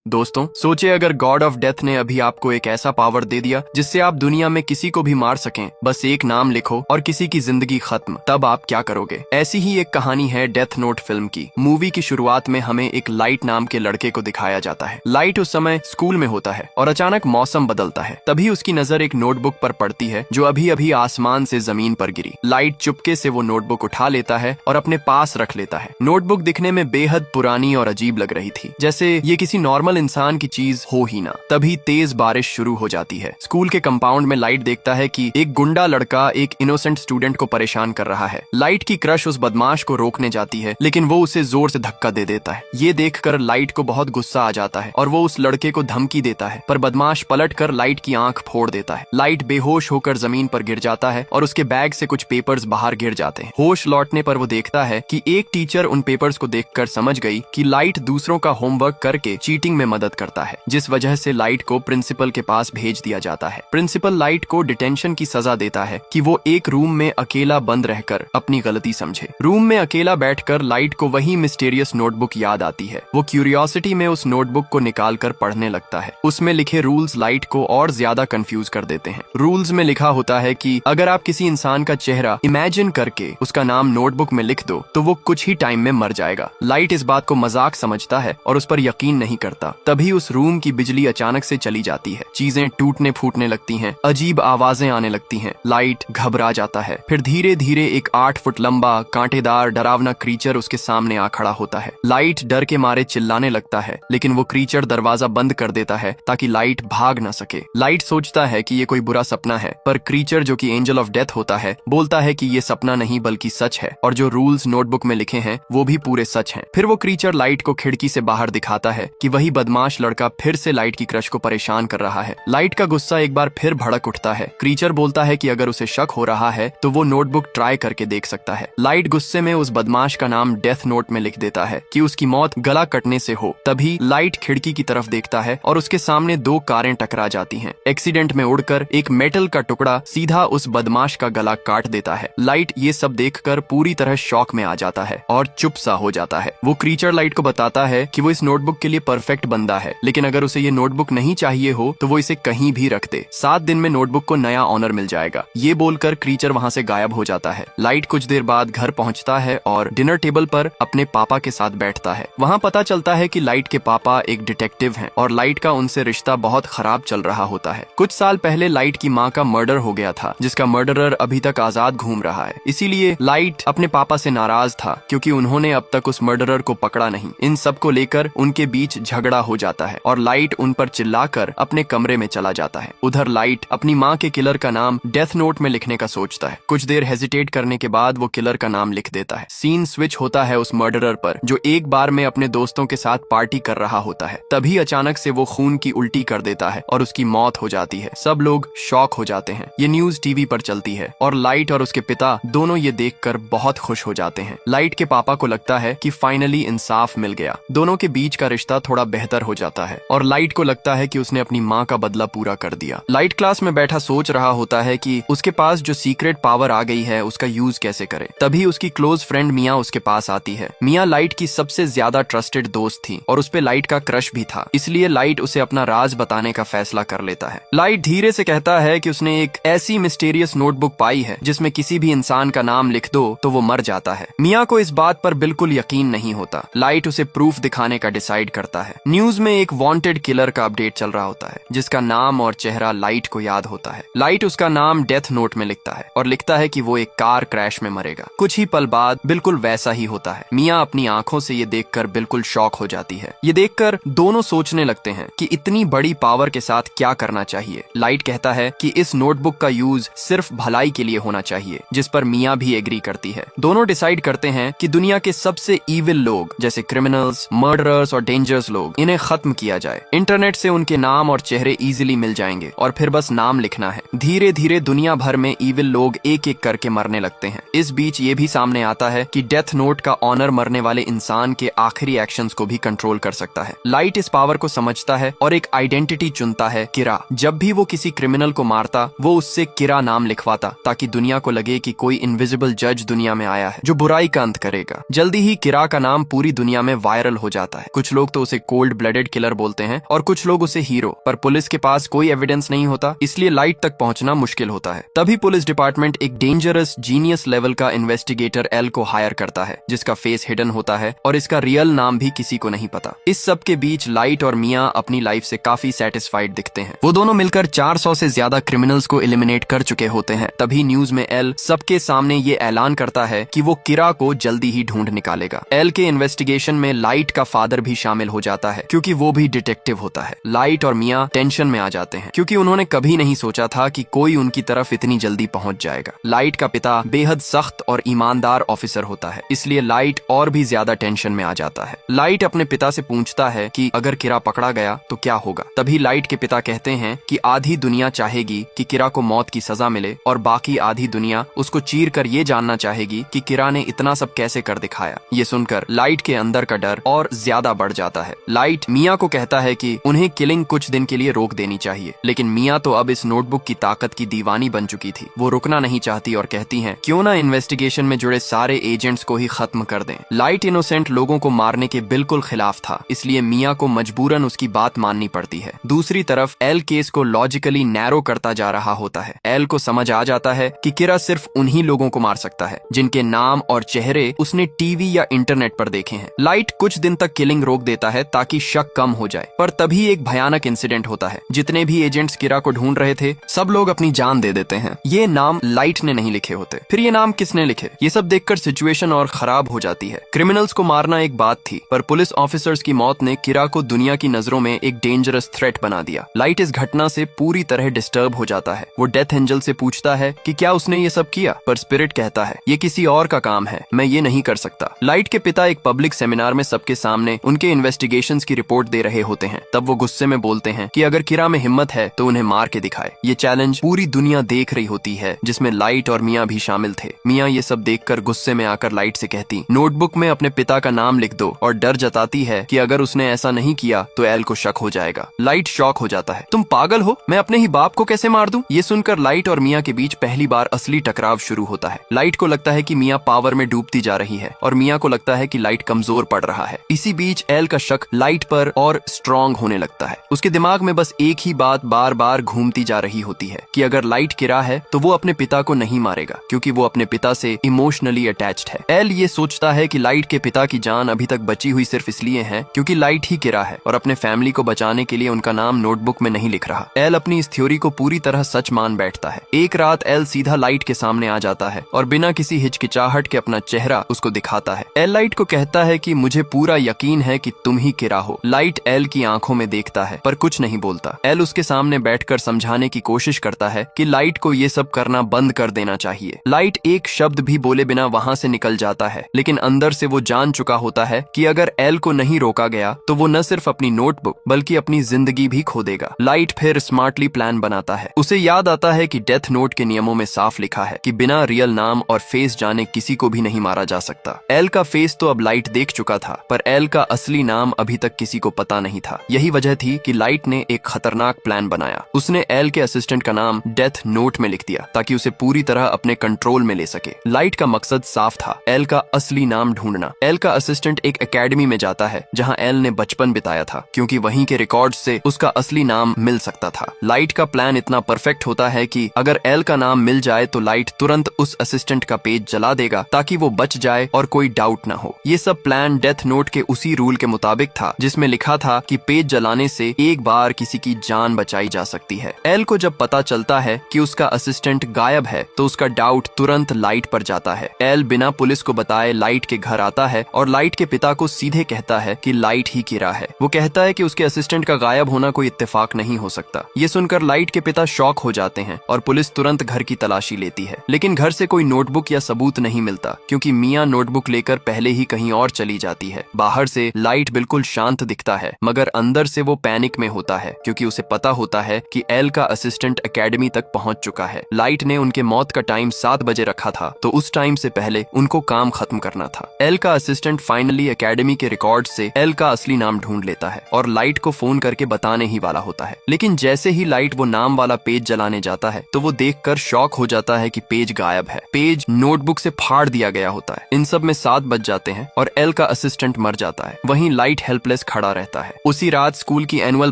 दोस्तों, सोचिए अगर गॉड ऑफ डेथ ने अभी आपको एक ऐसा पावर दे दिया जिससे आप दुनिया में किसी को भी मार सकें। बस एक नाम लिखो और किसी की जिंदगी खत्म। तब आप क्या करोगे? ऐसी ही एक कहानी है डेथ नोट फिल्म की। मूवी की शुरुआत में हमें एक लाइट नाम के लड़के को दिखाया जाता है। लाइट उस समय स्कूल में होता है और अचानक मौसम बदलता है। तभी उसकी नजर एक नोटबुक पर पड़ती है जो अभी अभी आसमान से जमीन पर गिरी। लाइट चुपके से वो नोटबुक उठा लेता है और अपने पास रख लेता है। नोटबुक दिखने में बेहद पुरानी और अजीब लग रही थी, जैसे ये किसी नॉर्मल इंसान की चीज हो ही ना। तभी तेज बारिश शुरू हो जाती है। स्कूल के कंपाउंड में लाइट देखता है कि एक गुंडा लड़का एक इनोसेंट स्टूडेंट को परेशान कर रहा है। लाइट की क्रश उस बदमाश को रोकने जाती है, लेकिन वो उसे जोर से धक्का दे देता है। ये देखकर लाइट को बहुत गुस्सा आ जाता है और वो उस लड़के को धमकी देता है, पर बदमाश पलट कर लाइट की आंख फोड़ देता है। लाइट बेहोश होकर जमीन पर गिर जाता है और उसके बैग से कुछ पेपर्स बाहर गिर जाते हैं। होश लौटने पर वो देखता है कि एक टीचर उन पेपर्स को देखकर समझ गई कि लाइट दूसरों का होमवर्क करके चीटिंग में मदद करता है, जिस वजह से लाइट को प्रिंसिपल के पास भेज दिया जाता है। प्रिंसिपल लाइट को डिटेंशन की सजा देता है कि वो एक रूम में अकेला बंद रहकर अपनी गलती समझे। रूम में अकेला बैठकर लाइट को वही मिस्टीरियस नोटबुक याद आती है। वो क्यूरियोसिटी में उस नोटबुक को निकालकर पढ़ने लगता है। उसमें लिखे रूल्स लाइट को और ज्यादा कंफ्यूज कर देते हैं। रूल्स में लिखा होता है कि अगर आप किसी इंसान का चेहरा इमेजिन करके उसका नाम नोटबुक में लिख दो तो वो कुछ ही टाइम में मर जाएगा। लाइट इस बात को मजाक समझता है और उस पर यकीन नहीं करता। तभी उस रूम की बिजली अचानक से चली जाती है। चीजें टूटने फूटने लगती हैं, अजीब आवाजें आने लगती हैं। लाइट घबरा जाता है। फिर धीरे धीरे एक 8 फुट लंबा कांटेदार डरावना क्रीचर उसके सामने आ खड़ा होता है। लाइट डर के मारे चिल्लाने लगता है, लेकिन वो क्रीचर दरवाजा बंद कर देता है ताकि लाइट भाग न सके। लाइट सोचता है कि ये कोई बुरा सपना है, पर क्रीचर जो कि एंजल ऑफ डेथ होता है बोलता है कि ये सपना नहीं बल्कि सच है और जो रूल्स नोटबुक में लिखे हैं वो भी पूरे सच हैं। फिर वो क्रीचर लाइट को खिड़की से बाहर दिखाता है कि वही बदमाश लड़का फिर से लाइट की क्रश को परेशान कर रहा है। लाइट का गुस्सा एक बार फिर भड़क उठता है। क्रीचर बोलता है कि अगर उसे शक हो रहा है तो वो नोटबुक ट्राई करके देख सकता है। लाइट गुस्से में उस बदमाश का नाम डेथ नोट में लिख देता है कि उसकी मौत गला कटने से हो। तभी लाइट खिड़की की तरफ देखता है और उसके सामने 2 कारें टकरा जाती हैं। एक्सीडेंट में उड़कर एक मेटल का टुकड़ा सीधा उस बदमाश का गला काट देता है। लाइट ये सब देखकर पूरी तरह शॉक में आ जाता है और चुप सा हो जाता है। वो क्रीचर लाइट को बताता है कि वो इस नोटबुक के लिए परफेक्ट बंदा है, लेकिन अगर उसे ये नोटबुक नहीं चाहिए हो तो वो इसे कहीं भी रख दे। 7 दिन में नोटबुक को नया ऑनर मिल जाएगा। ये बोलकर क्रीचर वहाँ से गायब हो जाता है। लाइट कुछ देर बाद घर पहुँचता है और डिनर टेबल पर अपने पापा के साथ बैठता है। वहाँ पता चलता है कि लाइट के पापा एक डिटेक्टिव हैं और लाइट का उनसे रिश्ता बहुत खराब चल रहा होता है। कुछ साल पहले लाइट की माँ का मर्डर हो गया था, जिसका मर्डरर अभी तक आजाद घूम रहा है। इसीलिए लाइट अपने पापा से नाराज था क्योंकि उन्होंने अब तक उस मर्डरर को पकड़ा नहीं। इन सब को लेकर उनके बीच झगड़ा हो जाता है और लाइट उन पर चिल्लाकर अपने कमरे में चला जाता है। उधर लाइट अपनी माँ के किलर का नाम डेथ नोट में लिखने का सोचता है। कुछ देर हेजिटेट करने के बाद वो किलर का नाम लिख देता है। सीन स्विच होता है उस मर्डरर पर जो एक बार में अपने दोस्तों के साथ पार्टी कर रहा होता है। तभी अचानक से वो खून की उल्टी कर देता है और उसकी मौत हो जाती है। सब लोग शॉक हो जाते हैं। ये न्यूज टीवी पर चलती है और लाइट और उसके पिता दोनों ये देखकर बहुत खुश हो जाते हैं। लाइट के पापा को लगता है कि फाइनली इंसाफ मिल गया। दोनों के बीच का रिश्ता थोड़ा बेहतर हो जाता है और लाइट को लगता है कि उसने अपनी माँ का बदला पूरा कर दिया। लाइट क्लास में बैठा सोच रहा होता है कि उसके पास जो सीक्रेट पावर आ गई है उसका यूज कैसे करे। तभी उसकी क्लोज फ्रेंड मिया उसके पास आती है। मिया लाइट की सबसे ज्यादा ट्रस्टेड दोस्त थी और उस पे लाइट का क्रश भी था, इसलिए लाइट उसे अपना राज बताने का फैसला कर लेता है। लाइट धीरे से कहता है कि उसने एक ऐसी मिस्टीरियस नोटबुक पाई है जिसमें किसी भी इंसान का नाम लिख दो तो वो मर जाता है। मिया को इस बात पर बिल्कुल यकीन नहीं होता। लाइट उसे प्रूफ दिखाने का डिसाइड करता है। न्यूज में एक वांटेड किलर का अपडेट चल रहा होता है जिसका नाम और चेहरा लाइट को याद होता है। लाइट उसका नाम डेथ नोट में लिखता है और लिखता है कि वो एक कार क्रैश में मरेगा। कुछ ही पल बाद बिल्कुल वैसा ही होता है। मिया अपनी आंखों से ये देखकर बिल्कुल शॉक हो जाती है। ये देखकर दोनों सोचने लगते हैं कि इतनी बड़ी पावर के साथ क्या करना चाहिए। लाइट कहता है कि इस नोटबुक का यूज सिर्फ भलाई के लिए होना चाहिए, जिस पर मिया भी एग्री करती है। दोनों डिसाइड करते हैं कि दुनिया के सबसे इविल लोग जैसे क्रिमिनल्स, मर्डरर्स और डेंजरस लोग, इन्हें खत्म किया जाए। इंटरनेट से उनके नाम और चेहरे इजीली मिल जाएंगे और फिर बस नाम लिखना है। धीरे धीरे दुनिया भर में इविल लोग एक एक करके मरने लगते हैं। इस बीच ये भी सामने आता है कि डेथ नोट का ऑनर मरने वाले इंसान के आखिरी एक्शंस को भी कंट्रोल कर सकता है। लाइट इस पावर को समझता है और एक आइडेंटिटी चुनता है, किरा। जब भी वो किसी क्रिमिनल को मारता वो उससे किरा नाम लिखवाता ताकि दुनिया को लगे कि कोई इनविजिबल जज दुनिया में आया है जो बुराई का अंत करेगा। जल्दी ही किरा का नाम पूरी दुनिया में वायरल हो जाता है। कुछ लोग तो उसे कोल्ड कोल्ड ब्लडेड किलर बोलते हैं और कुछ लोग उसे हीरो, पर पुलिस के पास कोई एविडेंस नहीं होता, इसलिए लाइट तक पहुंचना मुश्किल होता है। तभी पुलिस डिपार्टमेंट एक डेंजरस जीनियस लेवल का इन्वेस्टिगेटर एल को हायर करता है, जिसका फेस हिडन होता है और इसका रियल नाम भी किसी को नहीं पता। इस सब के बीच लाइट और मियां अपनी लाइफ से काफी सेटिस्फाइड दिखते हैं। वो दोनों मिलकर 400 से ज्यादा क्रिमिनल्स को एलिमिनेट कर चुके होते हैं। तभी न्यूज में एल सबके सामने ये ऐलान करता है कि वो किरा को जल्दी ही ढूंढ निकालेगा। एल के इन्वेस्टिगेशन में लाइट का फादर भी शामिल हो जाता है, क्योंकि वो भी डिटेक्टिव होता है। लाइट और मियां टेंशन में आ जाते हैं, क्योंकि उन्होंने कभी नहीं सोचा था कि कोई उनकी तरफ इतनी जल्दी पहुंच जाएगा। लाइट का पिता बेहद सख्त और ईमानदार ऑफिसर होता है, इसलिए लाइट और भी ज्यादा टेंशन में आ जाता है। लाइट अपने पिता से पूछता है कि अगर किरा पकड़ा गया तो क्या होगा। तभी लाइट के पिता कहते हैं कि आधी दुनिया चाहेगी कि किरा को मौत की सजा मिले और बाकी आधी दुनिया उसको चीर कर ये जानना चाहेगी कि किरा ने इतना सब कैसे कर दिखाया। ये सुनकर लाइट के अंदर का डर और ज्यादा बढ़ जाता है। लाइट मियां को कहता है कि उन्हें किलिंग कुछ दिन के लिए रोक देनी चाहिए, लेकिन मियां तो अब इस नोटबुक की ताकत की दीवानी बन चुकी थी। वो रुकना नहीं चाहती और कहती हैं क्यों ना इन्वेस्टिगेशन में जुड़े सारे एजेंट्स को ही खत्म कर दें। लाइट इनोसेंट लोगों को मारने के बिल्कुल खिलाफ था, इसलिए मियां को मजबूरन उसकी बात माननी पड़ती है। दूसरी तरफ एल केस को लॉजिकली नैरो करता जा रहा होता है। एल को समझ आ जाता है कि किरा सिर्फ उन्हीं लोगों को मार सकता है जिनके नाम और चेहरे उसने टीवी या इंटरनेट पर देखे हैं। लाइट कुछ दिन तक किलिंग रोक देता है ताकि शक कम हो जाए, पर तभी एक भयानक इंसिडेंट होता है। जितने भी एजेंट्स किरा को ढूंढ रहे थे सब लोग अपनी जान दे देते हैं। ये नाम लाइट ने नहीं लिखे होते। फिर ये नाम किसने लिखे? ये सब देखकर सिचुएशन और खराब हो जाती है। क्रिमिनल्स को मारना एक बात थी, पर पुलिस ऑफिसर्स की मौत ने किरा को दुनिया की नजरों में एक डेंजरस थ्रेट बना दिया। लाइट इस घटना से पूरी तरह डिस्टर्ब हो जाता है। वो डेथ एंजल से पूछता है कि क्या उसने ये सब किया, पर स्पिरिट कहता है ये किसी और का काम है, मैं ये नहीं कर सकता। लाइट के पिता एक पब्लिक सेमिनार में सबके सामने उनके इन्वेस्टिगेशंस की रिपोर्ट दे रहे होते हैं। तब वो गुस्से में बोलते हैं कि अगर किरा में हिम्मत है तो उन्हें मार के दिखाए। ये चैलेंज पूरी दुनिया देख रही होती है, जिसमें लाइट और मियां भी शामिल थे। मियां ये सब देखकर गुस्से में आकर लाइट से कहती नोटबुक में अपने पिता का नाम लिख दो, और डर जताती है कि अगर उसने ऐसा नहीं किया तो एल को शक हो जाएगा। लाइट शॉक हो जाता है, तुम पागल हो, मैं अपने ही बाप को कैसे मार दूं? ये सुनकर लाइट और मियां के बीच पहली बार असली टकराव शुरू होता है। लाइट को लगता है कि मियां पावर में डूबती जा रही है और मियां को लगता है कि लाइट कमजोर पड़ रहा है। इसी बीच एल का शक लाइट पर और स्ट्रॉन्ग होने लगता है। उसके दिमाग में बस एक ही बात बार बार घूमती जा रही होती है कि अगर लाइट किरा है तो वो अपने पिता को नहीं मारेगा, क्योंकि वो अपने पिता से इमोशनली अटैच्ड है। एल ये सोचता है कि लाइट के पिता की जान अभी तक बची हुई सिर्फ इसलिए है क्योंकि लाइट ही किरा है और अपने फैमिली को बचाने के लिए उनका नाम नोटबुक में नहीं लिख रहा। एल अपनी इस थ्योरी को पूरी तरह सच मान बैठता है। एक रात एल सीधा लाइट के सामने आ जाता है और बिना किसी हिचकिचाहट के अपना चेहरा उसको दिखाता है। एल लाइट को कहता है कि मुझे पूरा यकीन है कि तुम ही किरा हो। लाइट एल की आंखों में देखता है पर कुछ नहीं बोलता। एल उसके सामने बैठकर समझाने की कोशिश करता है कि लाइट को ये सब करना बंद कर देना चाहिए। लाइट एक शब्द भी बोले बिना वहां से निकल जाता है, लेकिन अंदर से वो जान चुका होता है कि अगर एल को नहीं रोका गया तो वो न सिर्फ अपनी नोटबुक बल्कि अपनी जिंदगी भी खो देगा। लाइट फिर स्मार्टली प्लान बनाता है। उसे याद आता है कि डेथ नोट के नियमों में साफ लिखा है कि बिना रियल नाम और फेस जाने किसी को भी नहीं मारा जा सकता। एल का फेस तो अब लाइट देख चुका था, पर एल का असली नाम अभी तक किसी को पता नहीं था। यही वजह थी कि लाइट ने एक खतरनाक प्लान बनाया। उसने एल के असिस्टेंट का नाम डेथ नोट में लिख दिया ताकि उसे पूरी तरह अपने कंट्रोल में ले सके। लाइट का मकसद साफ था, एल का असली नाम ढूंढना। एल का असिस्टेंट एक एकेडमी में जाता है जहां एल ने बचपन बिताया था, क्योंकि वहीं के रिकॉर्ड से उसका असली नाम मिल सकता था। लाइट का प्लान इतना परफेक्ट होता है कि अगर एल का नाम मिल जाए तो लाइट तुरंत उस असिस्टेंट का पेज जला देगा ताकि वो बच जाए और कोई डाउट ना हो। ये सब प्लान डेथ नोट के उसी रूल के मुताबिक था जिसमें लिखा था कि पेज जलाने से एक बार किसी की जान बचाई जा सकती है। एल को जब पता चलता है कि उसका असिस्टेंट गायब है तो उसका डाउट तुरंत लाइट पर जाता है। एल बिना पुलिस को बताए लाइट के घर आता है और लाइट के पिता को सीधे कहता है कि लाइट ही किरा है। वो कहता है कि उसके असिस्टेंट का गायब होना कोई इत्तेफाक नहीं हो सकता। ये सुनकर लाइट के पिता शॉक हो जाते हैं और पुलिस तुरंत घर की तलाशी लेती है, लेकिन घर से कोई नोटबुक या सबूत नहीं मिलता क्योंकि मियां नोटबुक लेकर पहले ही कहीं और चली जाती है। बाहर से लाइट बिल्कुल शांत दिखता है, मगर अंदर से वो पैनिक में होता है क्योंकि उसे पता होता है कि एल का असिस्टेंट एकेडमी तक पहुंच चुका है। लाइट ने उनके मौत का टाइम 7 बजे रखा था, तो उस टाइम से पहले उनको काम खत्म करना था। एल का असिस्टेंट फाइनली एकेडमी के रिकॉर्ड से एल का असली नाम ढूंढ लेता है और लाइट को फोन करके बताने ही वाला होता है, लेकिन जैसे ही लाइट वो नाम वाला पेज जलाने जाता है तो वो देखकर शॉक हो जाता है कि पेज गायब है। पेज नोटबुक से फाड़ दिया गया होता है। इन सब में 7 बज जाते हैं और एल का असिस्टेंट मर जाता है। वहीं लाइट हेल्पलेस सीरियस खड़ा रहता है। उसी रात स्कूल की एनुअल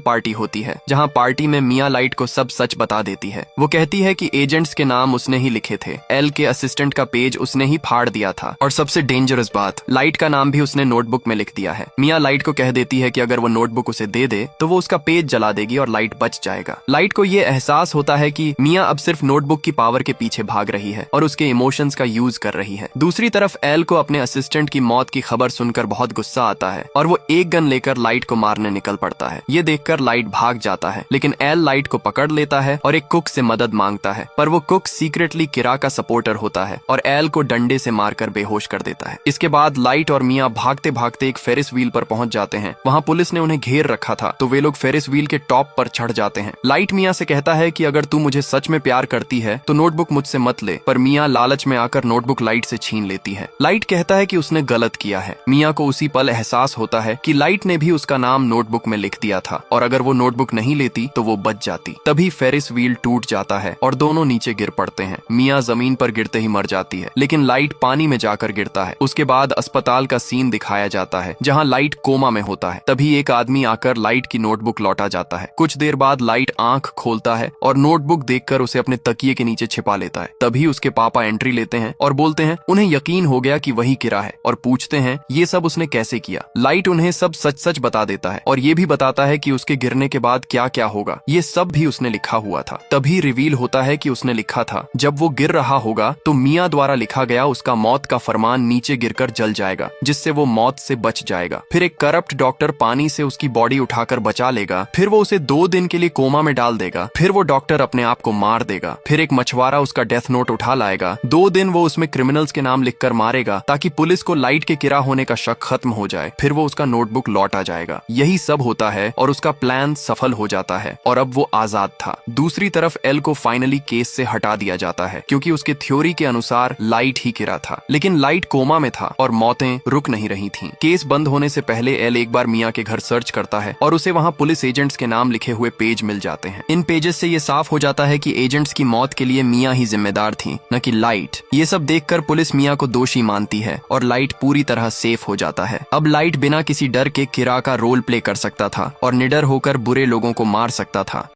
पार्टी होती है, जहाँ पार्टी में मिया लाइट को सब सच बता देती है। वो कहती है कि एजेंट्स के नाम उसने ही लिखे थे, एल के असिस्टेंट का पेज उसने ही फाड़ दिया था, और सबसे डेंजरस बात, लाइट का नाम भी उसने नोटबुक में लिख दिया है। मिया लाइट को कह देती है कि अगर वो नोटबुक उसे दे दे तो वो उसका पेज जला देगी और लाइट बच जाएगा। लाइट को ये एहसास होता है कि मिया अब सिर्फ नोटबुक की पावर के पीछे भाग रही है और उसके इमोशंस का यूज कर रही है। दूसरी तरफ एल को अपने असिस्टेंट की मौत की खबर सुनकर बहुत गुस्सा आता है और वो एक गन लेकर लाइट को मारने निकल पड़ता है। ये देखकर लाइट भाग जाता है, लेकिन एल लाइट को पकड़ लेता है और एक कुक से मदद मांगता है, पर वो कुक सीक्रेटली किरा का सपोर्टर होता है और एल को डंडे से मारकर बेहोश कर देता है। इसके बाद लाइट और मिया भागते भागते एक फेरिस व्हील पर पहुंच जाते हैं। वहाँ पुलिस ने उन्हें घेर रखा था, तो वे लोग फेरिस व्हील के टॉप पर चढ़ जाते हैं। लाइट मिया से कहता है कि अगर तू मुझे सच में प्यार करती है तो नोटबुक मुझसे मत ले, पर मिया लालच में आकर नोटबुक लाइट से छीन लेती है। लाइट कहता है कि उसने गलत किया है। मिया को उसी पल एहसास होता है कि लाइट ने भी उसका नाम नोटबुक में लिख दिया था और अगर वो नोटबुक नहीं लेती तो वो बच जाती। तभी फेरिस व्हील टूट जाता है और दोनों नीचे गिर पड़ते हैं। मिया जमीन पर गिरते ही मर जाती है, लेकिन लाइट पानी में जाकर गिरता है। उसके बाद अस्पताल का सीन दिखाया जाता है, जहाँ लाइट कोमा में होता है। तभी एक आदमी आकर लाइट की नोटबुक लौटा जाता है। कुछ देर बाद लाइट आंख खोलता है और नोटबुक देखकर उसे अपने तकिए के नीचे छिपा लेता है। तभी उसके पापा एंट्री लेते हैं और बोलते हैं उन्हें यकीन हो गया कि वही किरा है, और पूछते हैं ये सब उसने कैसे किया। लाइट उन्हें सब सच सच बता देता है और ये भी बताता है कि उसके गिरने के बाद क्या क्या होगा। ये सब भी उसने लिखा हुआ था। तभी रिवील होता है कि उसने लिखा था जब वो गिर रहा होगा तो मिया द्वारा लिखा गया उसका मौत का फरमान नीचे गिरकर जल जाएगा, जिससे वो मौत से बच जाएगा। फिर एक करप्ट डॉक्टर पानी से उसकी बॉडी उठाकर बचा लेगा, फिर वो उसे 2 दिन के लिए कोमा में डाल देगा, फिर वो डॉक्टर अपने आप को मार देगा, फिर एक मछुआरा उसका डेथ नोट उठा लाएगा, 2 दिन वो उसमें क्रिमिनल्स के नाम लिखकर मारेगा ताकि पुलिस को लाइट के किरा होने का शक खत्म हो जाए, फिर वो उसका नोटबुक लौट आ जाएगा। यही सब होता है और उसका प्लान सफल हो जाता है और अब वो आजाद था। दूसरी तरफ एल को फाइनली केस से हटा दिया जाता है, क्योंकि उसके थ्योरी के अनुसार लाइट ही किरा था, लेकिन लाइट कोमा में था और मौतें रुक नहीं रही थीं। केस बंद होने से पहले एल एक बार मिया के घर सर्च करता है और उसे वहाँ पुलिस एजेंट्स के नाम लिखे हुए पेज मिल जाते हैं। इन पेजेस से ये साफ हो जाता है कि एजेंट्स की मौत के लिए मिया ही जिम्मेदार थी, न कि लाइट। ये सब देखकर पुलिस मिया को दोषी मानती है और लाइट पूरी तरह सेफ हो जाता है। अब लाइट बिना किसी डर के किरा का रोल प्ले कर सकता था और निडर होकर बुरे लोगों को मार सकता था।